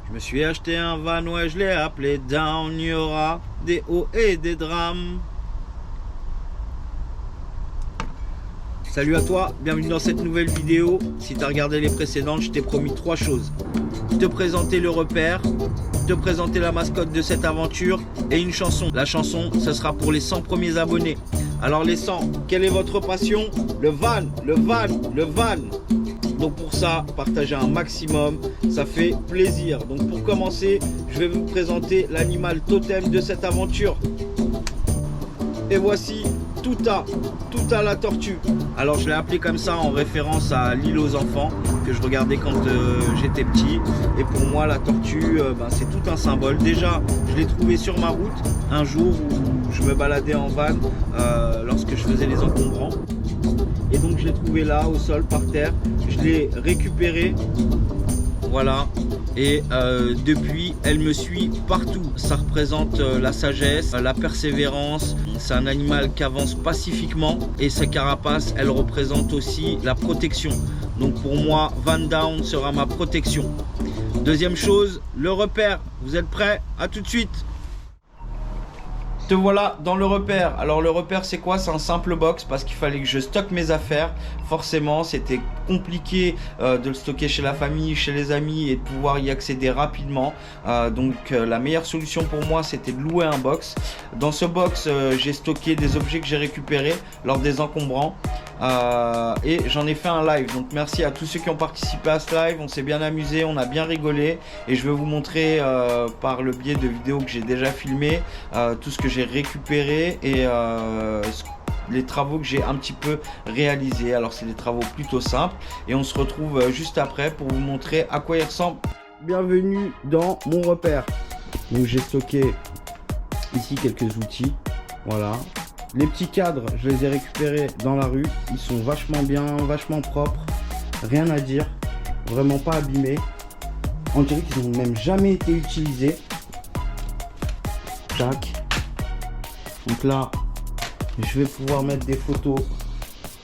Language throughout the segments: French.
Je me suis acheté un van, ouais, je l'ai appelé Down. Il y aura des hauts et des drames. Salut à toi, bienvenue dans cette nouvelle vidéo. Si tu as regardé les précédentes, je t'ai promis 3 choses. Te présenter le repère, te présenter la mascotte de cette aventure et une chanson. La chanson, ce sera pour les 100 premiers abonnés. Alors les 100, quelle est votre passion? Le van, le van, le van. Donc pour ça, partagez un maximum, ça fait plaisir. Donc pour commencer, je vais vous présenter l'animal totem de cette aventure. Et voici Touta la tortue. Alors je l'ai appelé comme ça en référence à l'île aux enfants que je regardais quand j'étais petit. Et pour moi la tortue, c'est tout un symbole. Déjà je l'ai trouvé sur ma route un jour où je me baladais en van lorsque je faisais les encombrants. Et donc je l'ai trouvé là au sol par terre. Je l'ai récupéré. Voilà. Et depuis, elle me suit partout. Ça représente la sagesse, la persévérance. C'est un animal qui avance pacifiquement. Et sa carapace, elle représente aussi la protection. Donc pour moi, Van Down sera ma protection. Deuxième chose, le repère. Vous êtes prêts? À tout de suite. Te voilà dans le repère. Alors le repère c'est quoi? C'est un simple box parce qu'il fallait que je stocke mes affaires. Forcément c'était compliqué de le stocker chez la famille, chez les amis et de pouvoir y accéder rapidement. Donc la meilleure solution pour moi c'était de louer un box. Dans ce box j'ai stocké des objets que j'ai récupérés lors des encombrants. Et j'en ai fait un live, donc merci à tous ceux qui ont participé à ce live. On s'est bien amusé, on a bien rigolé et je vais vous montrer par le biais de vidéos que j'ai déjà filmées tout ce que j'ai récupéré et les travaux que j'ai un petit peu réalisés. Alors c'est des travaux plutôt simples et on se retrouve juste après pour vous montrer à quoi il ressemble. Bienvenue dans mon repère. Donc j'ai stocké ici quelques outils, voilà. Les petits cadres, je les ai récupérés dans la rue. Ils sont vachement bien, vachement propres. Rien à dire. Vraiment pas abîmés. On dirait qu'ils n'ont même jamais été utilisés. Tac. Donc là, je vais pouvoir mettre des photos.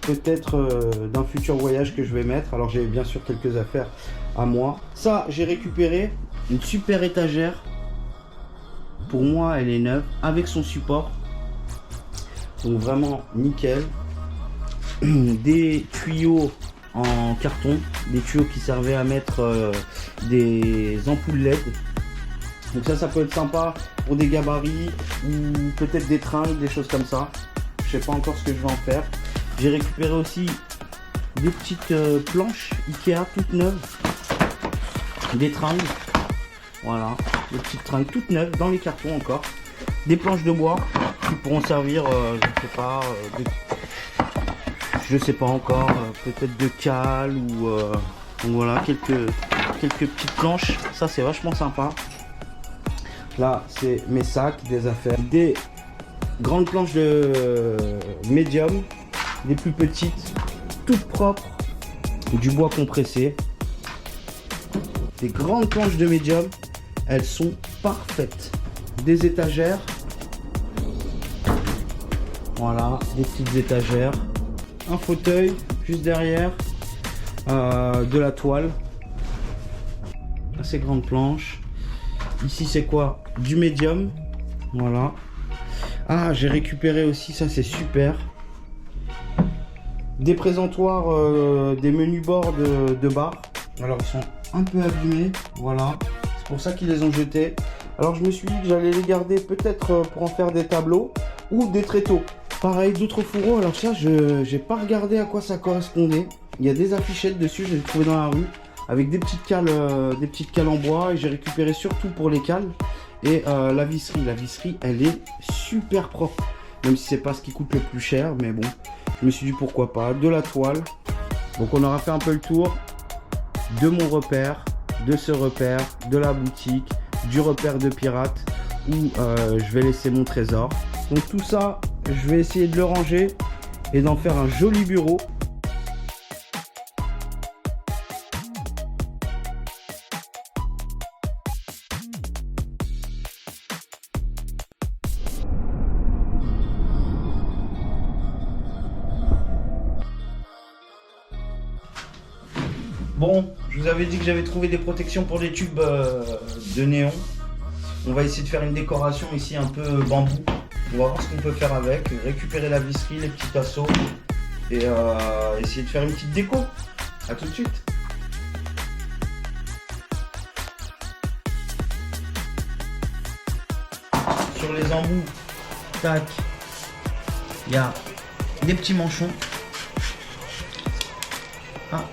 Peut-être d'un futur voyage que je vais mettre. Alors j'ai bien sûr quelques affaires à moi. Ça, j'ai récupéré une super étagère. Pour moi, elle est neuve. Avec son support. Donc vraiment nickel. Des tuyaux en carton, des tuyaux qui servaient à mettre des ampoules LED. Donc ça peut être sympa pour des gabarits ou peut-être des tringles, des choses comme ça. Je sais pas encore ce que je vais en faire. J'ai récupéré aussi des petites planches Ikea toutes neuves, des tringles. Voilà, des petites tringles toutes neuves dans les cartons encore. Des planches de bois qui pourront servir, je sais pas encore, peut-être de cale ou donc voilà, quelques petites planches. Ça c'est vachement sympa. Là c'est mes sacs, des affaires, des grandes planches de médium, des plus petites, toutes propres, du bois compressé. Des grandes planches de médium, elles sont parfaites. Des étagères. Voilà, des petites étagères, un fauteuil juste derrière, de la toile, assez grande planche. Ici c'est quoi? Du médium, voilà. Ah, j'ai récupéré aussi, ça c'est super, des présentoirs, des menus bords de bar. Alors ils sont un peu abîmés, voilà, c'est pour ça qu'ils les ont jetés. Alors je me suis dit que j'allais les garder peut-être pour en faire des tableaux ou des tréteaux. Pareil, d'autres fourreaux. Alors ça, je n'ai pas regardé à quoi ça correspondait. Il y a des affichettes dessus, je les ai trouvées dans la rue, avec des petites cales en bois. Et j'ai récupéré surtout pour les cales. Et la visserie. La visserie, elle est super propre. Même si c'est pas ce qui coûte le plus cher. Mais bon, je me suis dit pourquoi pas. De la toile. Donc on aura fait un peu le tour de mon repère, de ce repère, de la boutique, du repère de pirate où je vais laisser mon trésor. Donc tout ça, je vais essayer de le ranger et d'en faire un joli bureau. Bon, je vous avais dit que j'avais trouvé des protections pour les tubes de néon. On va essayer de faire une décoration ici un peu bambou. On va voir ce qu'on peut faire avec, récupérer la visserie, les petits tasseaux et essayer de faire une petite déco. A tout de suite. Sur les embouts, tac, il y a des petits manchons. Ah,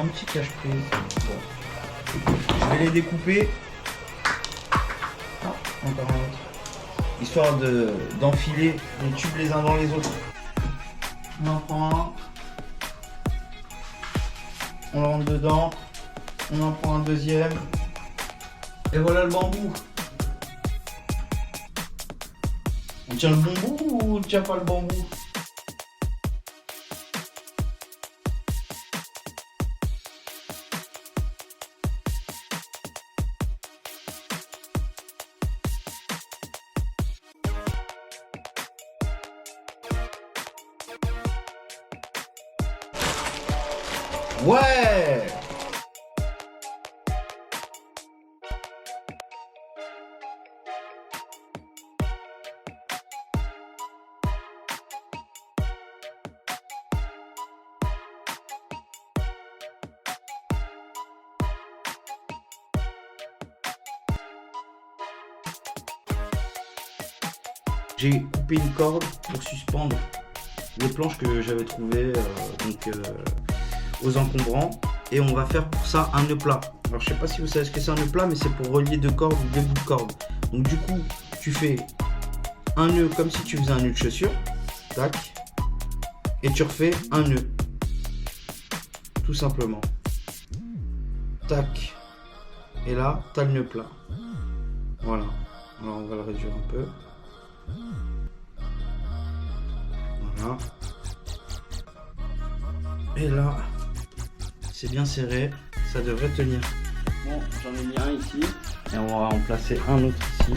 un petit cache-prise. Bon. Je vais les découper. Ah, encore un autre. Histoire d'enfiler les tubes les uns dans les autres. On en prend un. On le rentre dedans. On en prend un deuxième. Et voilà le bambou. On tient le bambou ou on tient pas le bambou? Ouais! J'ai coupé une corde pour suspendre les planches que j'avais trouvées aux encombrants, et on va faire pour ça un nœud plat. Alors je sais pas si vous savez ce que c'est un nœud plat, mais c'est pour relier deux cordes ou deux bouts de corde. Donc du coup tu fais un nœud comme si tu faisais un nœud de chaussure, tac, et tu refais un nœud, tout simplement, tac, et là tu as le nœud plat. Voilà, alors on va le réduire un peu. Voilà. Et là, c'est bien serré, ça devrait tenir. Bon, j'en ai mis un ici, et on va en placer un autre ici.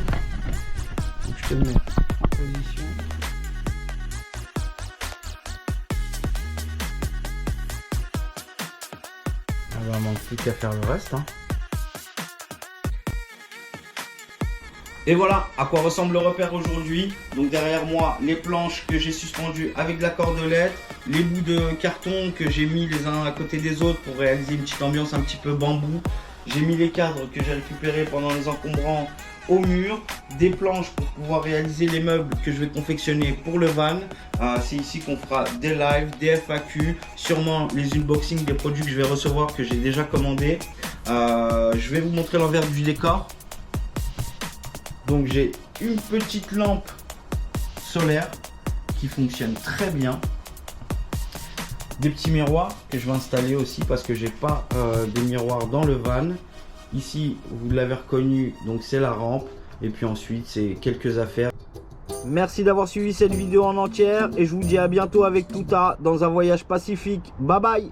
Donc je te le mets en position. Il ne manque plus qu'à faire le reste. Hein. Et voilà à quoi ressemble le repère aujourd'hui. Donc derrière moi, les planches que j'ai suspendues avec de la cordelette, les bouts de carton que j'ai mis les uns à côté des autres pour réaliser une petite ambiance un petit peu bambou. J'ai mis les cadres que j'ai récupérés pendant les encombrants au mur, des planches pour pouvoir réaliser les meubles que je vais confectionner pour le van. C'est ici qu'on fera des lives, des FAQ, sûrement les unboxings des produits que je vais recevoir, que j'ai déjà commandés. Je vais vous montrer l'envers du décor. Donc j'ai une petite lampe solaire qui fonctionne très bien. Des petits miroirs que je vais installer aussi parce que j'ai pas de miroirs dans le van. Ici vous l'avez reconnu, donc c'est la rampe. Et puis ensuite c'est quelques affaires. Merci d'avoir suivi cette vidéo en entière et je vous dis à bientôt avec Touta dans un voyage pacifique. Bye bye.